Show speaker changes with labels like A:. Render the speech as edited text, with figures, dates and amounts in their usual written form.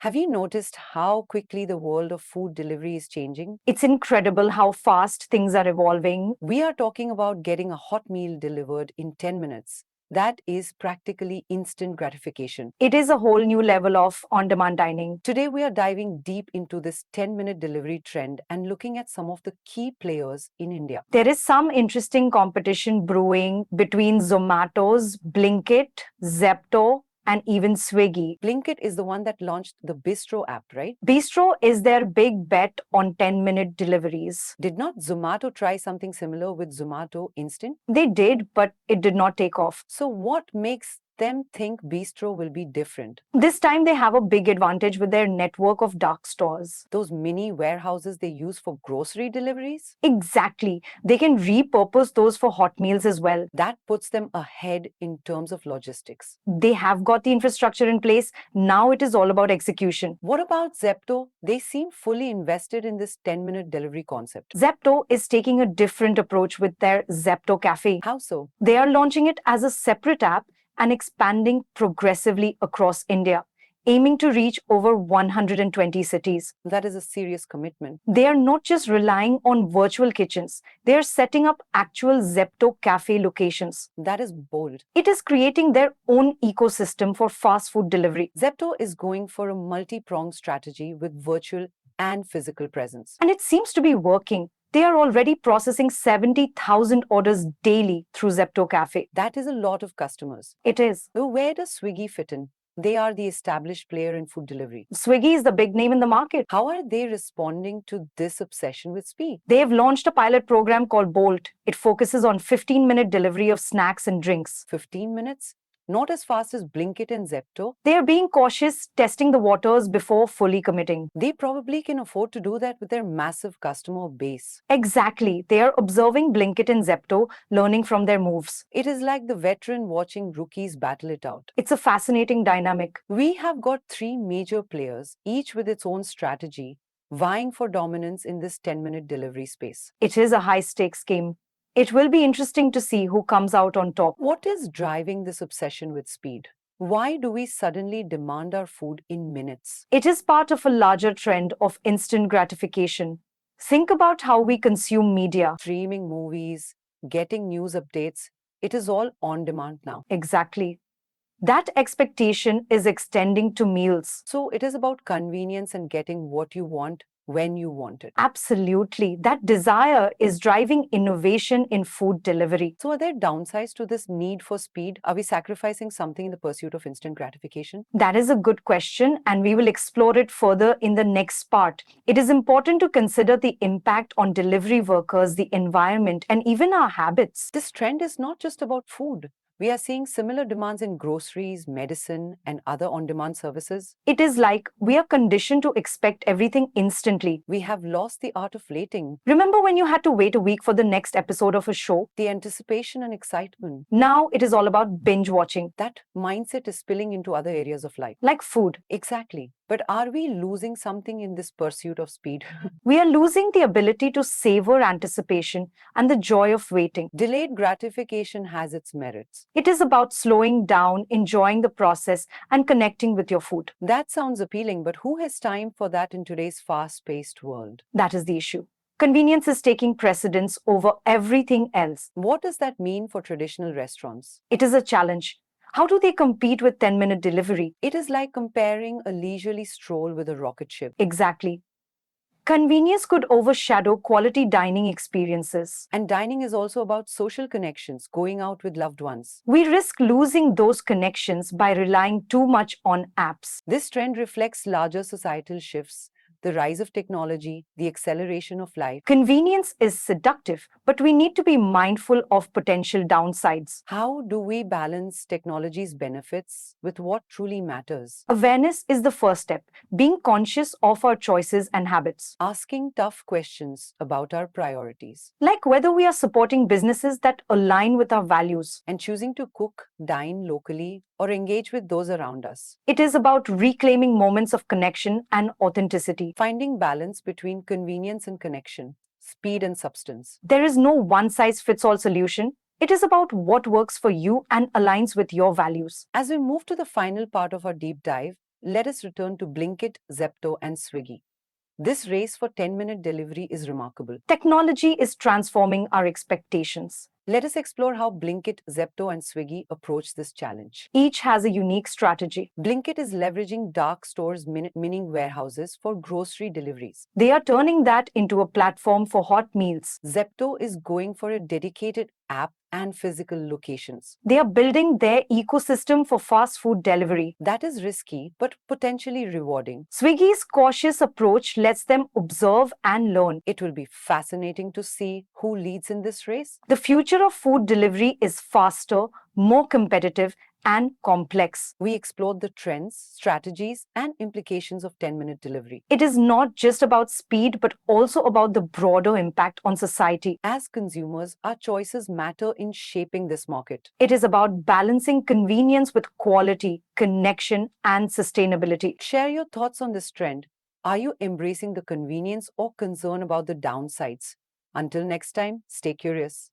A: Have you noticed how quickly the world of food delivery is changing?
B: It's incredible how fast things are evolving.
A: We are talking about getting a hot meal delivered in 10 minutes. That is practically instant gratification.
B: It is a whole new level of on demand dining.
A: Today, we are diving deep into this 10-minute delivery trend and looking at some of the key players in India.
B: There is some interesting competition brewing between Zomato's, Blinkit, Zepto, and even Swiggy.
A: Blinkit is the one that launched the Bistro app, right?
B: Bistro is their big bet on 10-minute deliveries.
A: Did not Zomato try something similar with Zomato Instant?
B: They did, but it did not take off.
A: So, what makes them think Bistro will be different?
B: This time they have a big advantage with their network of dark stores.
A: Those mini warehouses they use for grocery deliveries?
B: Exactly. They can repurpose those for hot meals as well.
A: That puts them ahead in terms of logistics.
B: They have got the infrastructure in place. Now it is all about execution.
A: What about Zepto? They seem fully invested in this 10-minute delivery concept.
B: Zepto is taking a different approach with their Zepto Cafe.
A: How so?
B: They are launching it as a separate app and expanding progressively across India, aiming to reach over 120 cities.
A: That is a serious commitment.
B: They are not just relying on virtual kitchens, they are setting up actual Zepto Cafe locations.
A: That is bold.
B: It is creating their own ecosystem for fast food delivery.
A: Zepto is going for a multi-pronged strategy with virtual and physical presence.
B: And it seems to be working. They are already processing 70,000 orders daily through Zepto Cafe.
A: That is a lot of customers.
B: It is.
A: So where does Swiggy fit in? They are the established player in food delivery.
B: Swiggy is the big name in the market.
A: How are they responding to this obsession with speed?
B: They have launched a pilot program called Bolt. It focuses on 15-minute delivery of snacks and drinks.
A: 15 minutes? Not as fast as Blinkit and Zepto.
B: They are being cautious, testing the waters before fully committing.
A: They probably can afford to do that with their massive customer base.
B: Exactly. They are observing Blinkit and Zepto, learning from their moves.
A: It is like the veteran watching rookies battle it out.
B: It's a fascinating dynamic.
A: We have got three major players, each with its own strategy, vying for dominance in this 10-minute delivery space.
B: It is a high-stakes game. It will be interesting to see who comes out on top.
A: What is driving this obsession with speed? Why do we suddenly demand our food in minutes?
B: It is part of a larger trend of instant gratification. Think about how we consume media.
A: Streaming movies, getting news updates, it is all on demand now.
B: Exactly. That expectation is extending to meals.
A: So it is about convenience and getting what you want when you want it.
B: Absolutely. That desire is driving innovation in food delivery.
A: So are there downsides to this need for speed? Are we sacrificing something in the pursuit of instant gratification?
B: That is a good question, and we will explore it further in the next part. It is important to consider the impact on delivery workers, the environment, and even our habits.
A: This trend is not just about food. We are seeing similar demands in groceries, medicine, and other on-demand services.
B: It is like we are conditioned to expect everything instantly.
A: We have lost the art of waiting,
B: Remember when you had to wait a week for the next episode of a show?
A: the anticipation and excitement.
B: Now it is all about binge watching,
A: That mindset is spilling into other areas of life.
B: like food.
A: Exactly. But are we losing something in this pursuit of speed?
B: We are losing the ability to savor anticipation and the joy of waiting.
A: Delayed gratification has its merits.
B: It is about slowing down, enjoying the process, and connecting with your food.
A: That sounds appealing, but who has time for that in today's fast-paced world?
B: That is the issue. Convenience is taking precedence over everything else.
A: What does that mean for traditional restaurants?
B: It is a challenge. How do they compete with 10-minute delivery?
A: It is like comparing a leisurely stroll with a rocket ship.
B: Exactly. Convenience could overshadow quality dining experiences.
A: And dining is also about social connections, going out with loved ones.
B: We risk losing those connections by relying too much on apps.
A: This trend reflects larger societal shifts, the rise of technology, the acceleration of life.
B: Convenience is seductive, but we need to be mindful of potential downsides.
A: How do we balance technology's benefits with what truly matters?
B: Awareness is the first step, being conscious of our choices and habits.
A: Asking tough questions about our priorities
B: Like whether we are supporting businesses that align with our values.
A: and choosing to cook, dine locally, or engage with those around us.
B: It is about reclaiming moments of connection and authenticity.
A: Finding balance between convenience and connection, speed and substance.
B: There is no one-size-fits-all solution. It is about what works for you and aligns with your values.
A: As we move to the final part of our deep dive, let us return to Blinkit, Zepto, and Swiggy. This race for 10-minute delivery is remarkable.
B: Technology is transforming our expectations.
A: Let us explore how Blinkit, Zepto, and Swiggy approach this challenge.
B: Each has a unique strategy.
A: Blinkit is leveraging dark stores, meaning warehouses, for grocery deliveries.
B: They are turning that into a platform for hot meals.
A: Zepto is going for a dedicated app and physical locations.
B: They are building their ecosystem for fast food delivery.
A: That is risky, but potentially rewarding.
B: Swiggy's cautious approach lets them observe and learn.
A: It will be fascinating to see who leads in this race.
B: The future of food delivery is faster, more competitive, and complex.
A: We explored the trends, strategies, and implications of 10-minute delivery.
B: It is not just about speed, but also about the broader impact on society.
A: As consumers, our choices matter in shaping this market.
B: It is about balancing convenience with quality, connection, and sustainability.
A: Share your thoughts on this trend. Are you embracing the convenience or concern about the downsides? Until next time, stay curious.